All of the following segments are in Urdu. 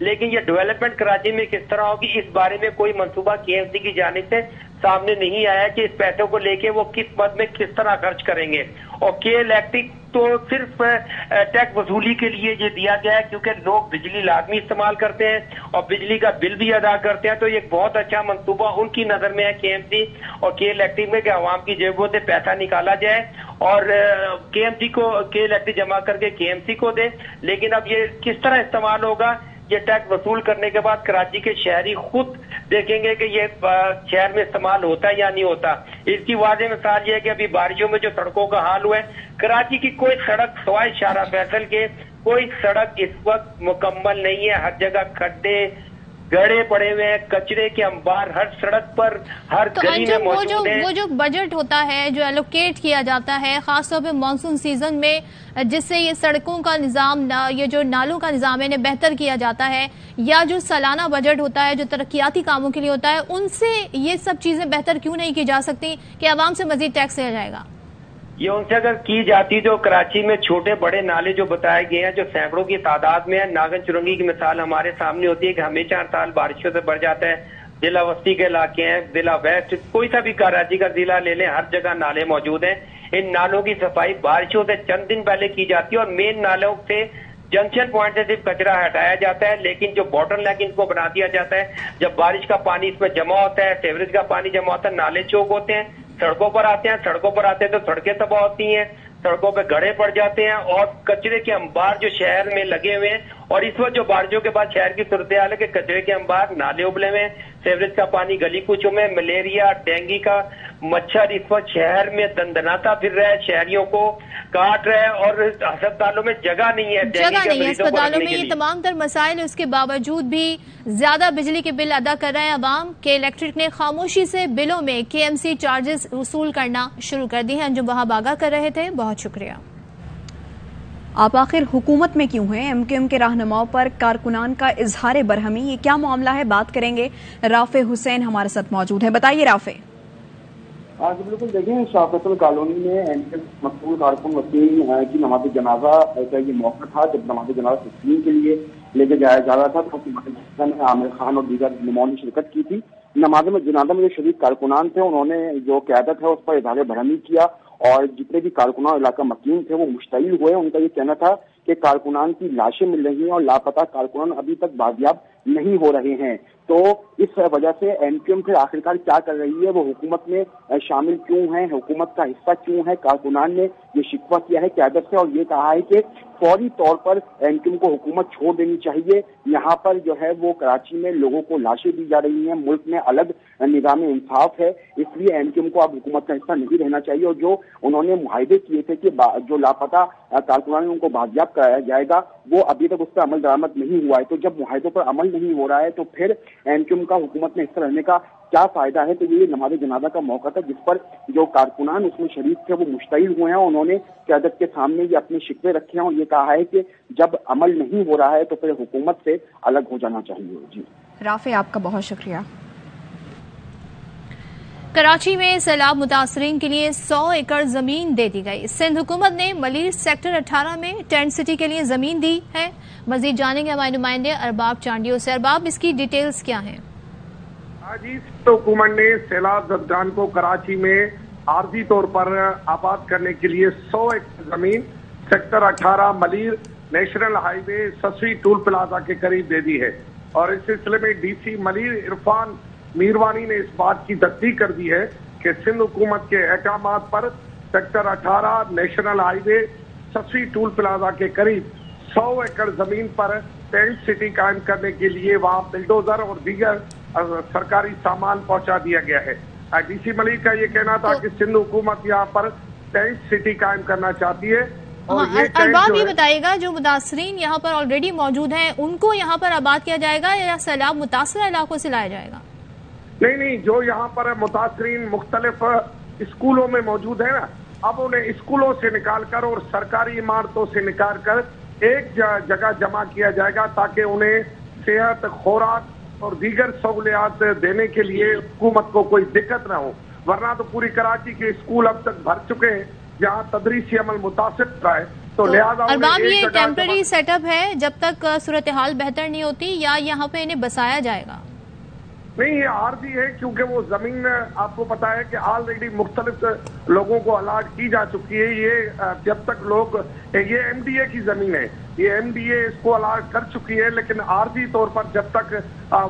لیکن یہ ڈیولپمنٹ کراچی میں کس طرح ہوگی اس بارے میں کوئی منصوبہ KMC کی جانب سے سامنے نہیں آیا کہ اس پیسوں کو لے کے وہ کس مد میں کس طرح خرچ کریں گے. اور الیکٹرک تو صرف ٹیکس وصولی کے لیے یہ دیا گیا ہے کیونکہ لوگ بجلی لازمی استعمال کرتے ہیں اور بجلی کا بل بھی ادا کرتے ہیں, تو یہ بہت اچھا منصوبہ ان کی نظر میں ہے KMC اور الیکٹرک میں کہ عوام کی جیبوں سے پیسہ نکالا جائے اور KMC کو الیکٹرک جمع کر کے KMC کو دے. لیکن اب یہ کس طرح استعمال ہوگا, یہ ٹیکس وصول کرنے کے بعد کراچی کے شہری خود دیکھیں گے کہ یہ شہر میں استعمال ہوتا ہے یا نہیں ہوتا. اس کی واضح مثال یہ ہے کہ ابھی بارشوں میں جو سڑکوں کا حال ہوا ہے, کراچی کی کوئی سڑک سوائے شارع فیصل کے کوئی سڑک اس وقت مکمل نہیں ہے. ہر جگہ کھڈے گڑے پڑے ہوئے ہیں, کچرے کے انبار ہر سڑک پر ہر گلی میں موجود ہیں. وہ جو بجٹ ہوتا ہے جو ایلوکیٹ کیا جاتا ہے خاص طور پہ مانسون سیزن میں, جس سے یہ سڑکوں کا نظام, یہ جو نالوں کا نظام ہے بہتر کیا جاتا ہے, یا جو سالانہ بجٹ ہوتا ہے جو ترقیاتی کاموں کے لیے ہوتا ہے, ان سے یہ سب چیزیں بہتر کیوں نہیں کی جا سکتی کہ عوام سے مزید ٹیکس لیا جائے گا؟ یہ ان سے اگر کی جاتی تو کراچی میں چھوٹے بڑے نالے جو بتائے گئے ہیں جو سینکڑوں کی تعداد میں ہے, ناگن چرنگی کی مثال ہمارے سامنے ہوتی ہے کہ ہمیشہ ہر سال بارشوں سے بڑھ جاتا ہے. ضلع وسطی کے علاقے ہیں, ضلع ویسٹ, کوئی سا بھی کراچی کا ضلع لے لیں, ہر جگہ نالے موجود ہیں. ان نالوں کی صفائی بارشوں سے چند دن پہلے کی جاتی ہے اور مین نالوں سے جنکشن پوائنٹ سے صرف کچرا ہٹایا جاتا ہے, لیکن جو باٹل نیک ان کو بنا دیا جاتا ہے. جب بارش کا پانی اس میں جمع ہوتا ہے, سیوریج کا پانی جمع ہوتا ہے, نالے چوک ہوتے ہیں, سڑکوں پر آتے ہیں تو سڑکیں تباہ ہوتی ہیں, سڑکوں پہ گڑھے پڑ جاتے ہیں اور کچرے کے انبار جو شہر میں لگے ہوئے ہیں. اور اس وقت جو بارشوں کے بعد شہر کی صورتحال ہے کہ کچرے کے انبار نالے ابلے ہوئے ہیں, سیوریج کا پانی گلی کوچوں میں, ملیریا ڈینگی کا مچھر اس وقت شہر میں دندناتا پھر رہا ہے, شہریوں کو کاٹ رہا ہے اور اسپتالوں میں جگہ نہیں ہے اسپتالوں میں. یہ تمام تر مسائل اس کے باوجود بھی زیادہ بجلی کے بل ادا کر رہے ہیں عوام کے الیکٹرک نے خاموشی سے بلوں میں KMC چارجز وصول کرنا شروع کر دی ہیں. انجم وہاب آگاہ کر رہے تھے, بہت شکریہ. آپ آخر حکومت میں کیوں ہیں؟ MQM کے رہنماؤں پر کارکنان کا اظہار برہمی, یہ کیا معاملہ ہے؟ بات کریں گے. رافع حسین ہمارے ساتھ موجود ہیں. بتائیے رافع. جی بالکل, دیکھیں شاہ فیصل کالونی میں MQM مقبول کارکن وسیم کی نماز جنازہ کا یہ موقع تھا جب نماز جنازہ تسلیم کے لیے لے کے جایا جا رہا تھا تو حکومت نے عامر خان اور دیگر نمائندوں نے شرکت کی تھی. نماز میں جنازہ میں جو شریک کارکنان تھے انہوں نے جو قیادت ہے اس پر اظہار برہمی کیا اور جتنے بھی کارکنان علاقہ مکین تھے وہ مشتعل ہوئے. ان کا یہ کہنا تھا کہ کارکنان کی لاشیں مل رہی ہیں اور لاپتہ کارکنان ابھی تک بازیاب نہیں ہو رہے ہیں. تو اس وجہ سے MQM پھر آخرکار کیا کر رہی ہے, وہ حکومت میں شامل کیوں ہیں, حکومت کا حصہ کیوں ہے. کارکنان نے یہ شکوہ کیا ہے قیادت سے اور یہ کہا ہے کہ فوری طور پر MQM کو حکومت چھوڑ دینی چاہیے. یہاں پر جو ہے وہ کراچی میں لوگوں کو لاشیں دی جا رہی ہیں, ملک میں الگ نظام انصاف ہے, اس لیے MQM کو اب حکومت کا حصہ نہیں رہنا چاہیے. اور جو انہوں نے معاہدے کیے تھے کہ جو لاپتہ کارکنان ان کو بازیاب کرایا جائے گا وہ ابھی تک اس پر عمل درآمد نہیں ہوا ہے. تو جب معاہدوں پر عمل نہیں ہو رہا ہے تو پھر MQM کا حکومت میں حصہ رہنے کا کیا فائدہ ہے. تو یہ نماز جنازہ کا موقع تھا جس پر جو کارکنان اس میں شریک تھے وہ مشتعل ہوئے ہیں. انہوں نے قیادت کے سامنے یہ اپنے شکوے رکھے ہیں اور یہ کہا ہے کہ جب عمل نہیں ہو رہا ہے تو پھر حکومت سے الگ ہو جانا چاہیے. جی رافع, آپ کا بہت شکریہ. کراچی میں سیلاب متاثرین کے لیے 100 ایکڑ زمین دے دی گئی. سندھ حکومت نے ملیر سیکٹر 18 میں ٹینٹ سٹی کے لیے زمین دی ہے. مزید جانیں گے ہمارے نمائندے ارباب چانڈیو سے. ارباب, اس کی ڈیٹیلز کیا ہیں؟ جی, سندھ حکومت نے سیلاب زدگان کو کراچی میں عارضی طور پر آباد کرنے کے لیے 100 ایکڑ زمین سیکٹر 18 ملیر نیشنل ہائی وے سسوی ٹول پلازا کے قریب دے دی ہے. اور اس سلسلے میں DC ملیر عرفان میروانی نے اس بات کی تصدیق کر دی ہے کہ سندھ حکومت کے احکامات پر سیکٹر 18 نیشنل ہائی وے سسوی ٹول پلازا کے قریب 100 ایکڑ زمین پر ٹینٹ سٹی قائم کرنے کے لیے وہاں بلڈوزر اور دیگر سرکاری سامان پہنچا دیا گیا ہے. DC ملیر کا یہ کہنا تھا کہ سندھ حکومت یہاں پر ٹینٹ سٹی قائم کرنا چاہتی ہے. ارباب, یہ بتائے گا جو متاثرین یہاں پر آلریڈی موجود ہیں ان کو یہاں پر آباد کیا جائے گا یا سیلاب متاثرہ علاقوں سے لایا جائے گا؟ نہیں, جو یہاں پر متاثرین مختلف اسکولوں میں موجود ہیں نا, اب انہیں اسکولوں سے نکال کر اور سرکاری عمارتوں سے نکال کر ایک جگہ جمع کیا جائے گا تاکہ انہیں صحت, خوراک اور دیگر سہولیات دینے کے لیے حکومت کو کوئی دقت نہ ہو. ورنہ تو پوری کراچی کے اسکول اب تک بھر چکے ہیں جہاں تدریسی عمل متاثر رہا ہے. تو لہٰذا ارباب یہ ٹیمپرری سیٹ اپ ہے جب تک صورتحال بہتر نہیں ہوتی، یا یہاں پہ انہیں بسایا جائے گا؟ نہیں، یہ عارضی ہے کیونکہ وہ زمین آپ کو پتا ہے کہ آلریڈی مختلف لوگوں کو الاٹ کی جا چکی ہے. یہ جب تک لوگ، یہ ایم ڈی اے کی زمین ہے، یہ ایم ڈی اے اس کو الاٹ کر چکی ہے، لیکن عارضی طور پر جب تک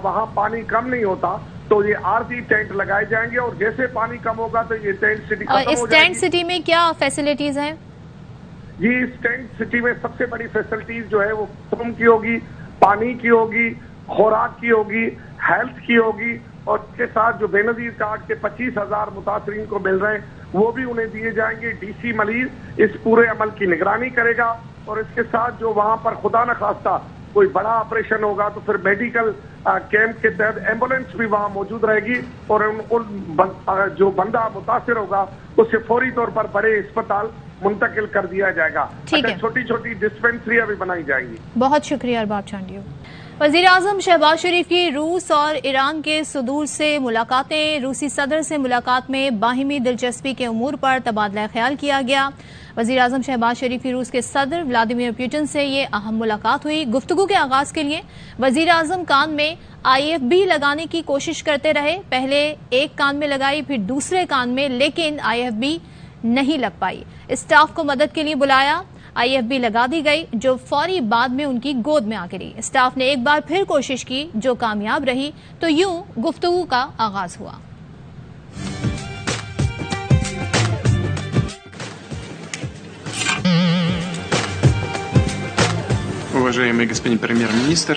وہاں پانی کم نہیں ہوتا تو یہ عارضی ٹینٹ لگائے جائیں گے، اور جیسے پانی کم ہوگا تو یہ ٹینٹ سٹی ختم ہو جائے گی. اس ٹینٹ سٹی میں کیا فیسلٹیز ہیں؟ جی، اس ٹینٹ سٹی میں سب سے بڑی فیسلٹیز جو ہے وہ روم کی ہوگی، پانی کی ہوگی، خوراک کی ہوگی، ہیلتھ کی ہوگی، اور اس کے ساتھ جو بے نظیر کارڈ کے 25,000 متاثرین کو مل رہے ہیں وہ بھی انہیں دیے جائیں گے. ڈی سی ملیر اس پورے عمل کی نگرانی کرے گا، اور اس کے ساتھ جو وہاں پر خدا نخواستہ کوئی بڑا آپریشن ہوگا تو پھر میڈیکل کیمپ کے تحت ایمبولینس بھی وہاں موجود رہے گی، اور جو بندہ متاثر ہوگا اسے فوری طور پر بڑے اسپتال منتقل کر دیا جائے گا. چھوٹی چھوٹی ڈسپینسریاں بھی بنائی جائیں گی. بہت شکریہ ارباب چانڈیو. وزیر اعظم شہباز شریف کی روس اور ایران کے صدور سے ملاقاتیں. روسی صدر سے ملاقات میں باہمی دلچسپی کے امور پر تبادلہ خیال کیا گیا. وزیر اعظم شہباز شریف کی روس کے صدر ولادیمیر پوٹن سے یہ اہم ملاقات ہوئی. گفتگو کے آغاز کے لیے وزیر اعظم کان میں IFB لگانے کی کوشش کرتے رہے. پہلے ایک کان میں لگائی، پھر دوسرے کان میں، لیکن IFB نہیں لگ پائی. اسٹاف کو مدد کے لیے بلایا، IFB لگا دی گئی جو فوری بعد میں ان کی گود میں آ گری. اسٹاف نے ایک بار پھر کوشش کی جو کامیاب رہی، تو یوں گفتگو کا آغاز ہوا. Уважаемый господин премьер-министр,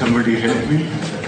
somebody help me.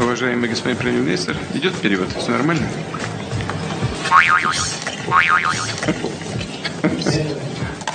Уважаемый господин премьер-министр, идет перевод, все нормально?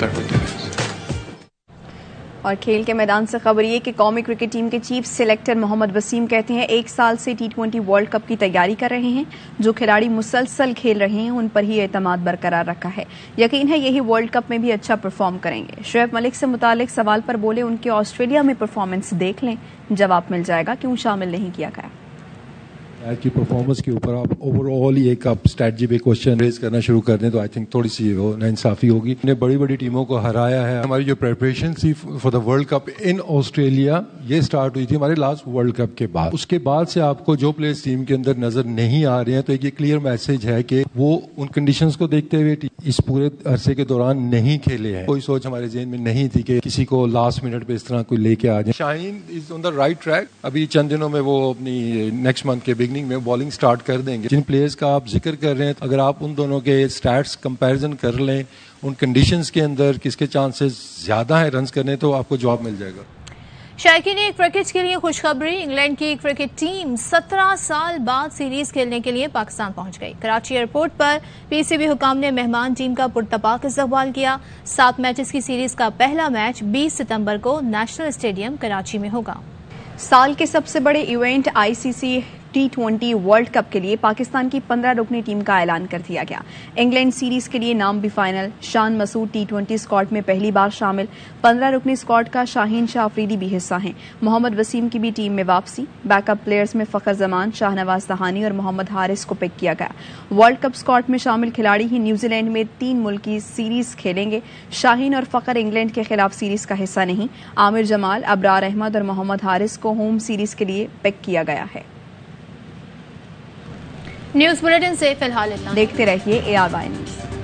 Так вот. اور کھیل کے میدان سے خبر یہ کہ قومی کرکٹ ٹیم کے چیف سلیکٹر محمد وسیم کہتے ہیں 1 سال سے T20 ورلڈ کپ کی تیاری کر رہے ہیں. جو کھلاڑی مسلسل کھیل رہے ہیں ان پر ہی اعتماد برقرار رکھا ہے. یقین ہے یہی ورلڈ کپ میں بھی اچھا پرفارم کریں گے. شعیب ملک سے متعلق سوال پر بولے ان کے آسٹریلیا میں پرفارمنس دیکھ لیں، جواب مل جائے گا کیوں شامل نہیں کیا گیا. کی پرفارمنس کے اوپر آپ اوور آل ایک آپ اسٹریٹجی پہ کوشچن ریز کرنا شروع کر دیں تو آئی تھنک تھوڑی سی وہ ناانصافی ہوگی. نے بڑی بڑی ٹیموں کو ہرایا ہے. ہماری جو پریپریشن تھی for the world cup in Australia یہ اسٹارٹ ہوئی تھی ہمارے لاسٹ ورلڈ کپ کے بعد. اس کے بعد سے آپ کو جو پلیئرز ٹیم کے اندر نظر نہیں آ رہے ہیں تو ایک یہ کلیئر میسج ہے کہ وہ ان کنڈیشنز کو دیکھتے ہوئے اس پورے عرصے کے دوران نہیں کھیلے ہیں. کوئی سوچ ہمارے ذہن میں نہیں تھی کہ کسی کو لاسٹ منٹ پہ اس طرح کوئی لے کے آ جائے. شاہین از آن دا رائٹ ٹریک. ابھی چند دنوں میں وہ اپنی نیکسٹ منتھ کے بگننگ میں بالنگ اسٹارٹ کر دیں گے. جن پلیئرز کا آپ ذکر کر رہے ہیں اگر آپ ان دونوں کے سٹیٹس کمپیریزن کر لیں ان کنڈیشنز کے اندر کس کے چانسز زیادہ ہیں رنز کرنے تو آپ کو جواب مل جائے گا. شائقین کرکٹ کے لیے خوشخبری. انگلینڈ کی کرکٹ ٹیم 17 سال بعد سیریز کھیلنے کے لیے پاکستان پہنچ گئی. کراچی ایئرپورٹ پر PCB حکام نے مہمان ٹیم کا پرتپاک استقبال کیا. 7 میچز کی سیریز کا پہلا میچ 20 ستمبر کو نیشنل اسٹیڈیم کراچی میں ہوگا. سال کے سب سے بڑے event ICC T20 world cup کے لیے پاکستان کی 15 رکنی ٹیم کا اعلان کر دیا گیا. انگلینڈ سیریز کے لیے نام بھی final. Shan Masood T20 squad میں پہلی بار شامل. 15 رکنی اسکواڈ کا شاہین شاہ افریدی بھی حصہ ہیں. محمد وسیم کی بھی ٹیم میں واپسی. بیک اپ پلیئرز میں فخر زمان، شاہ نواز دہانی اور محمد حارث کو پک کیا گیا. ورلڈ کپ اسکواڈ میں شامل کھلاڑی ہی نیوزی لینڈ میں 3 ملکی سیریز کھیلیں گے. شاہین اور فخر انگلینڈ کے خلاف سیریز کا حصہ نہیں. عامر جمال، ابرار احمد اور محمد حارث کو ہوم سیریز کے لیے پک کیا گیا ہے. نیوز بلیٹن سے فی الحال اتنا. دیکھتے رہیے ARY نیوز.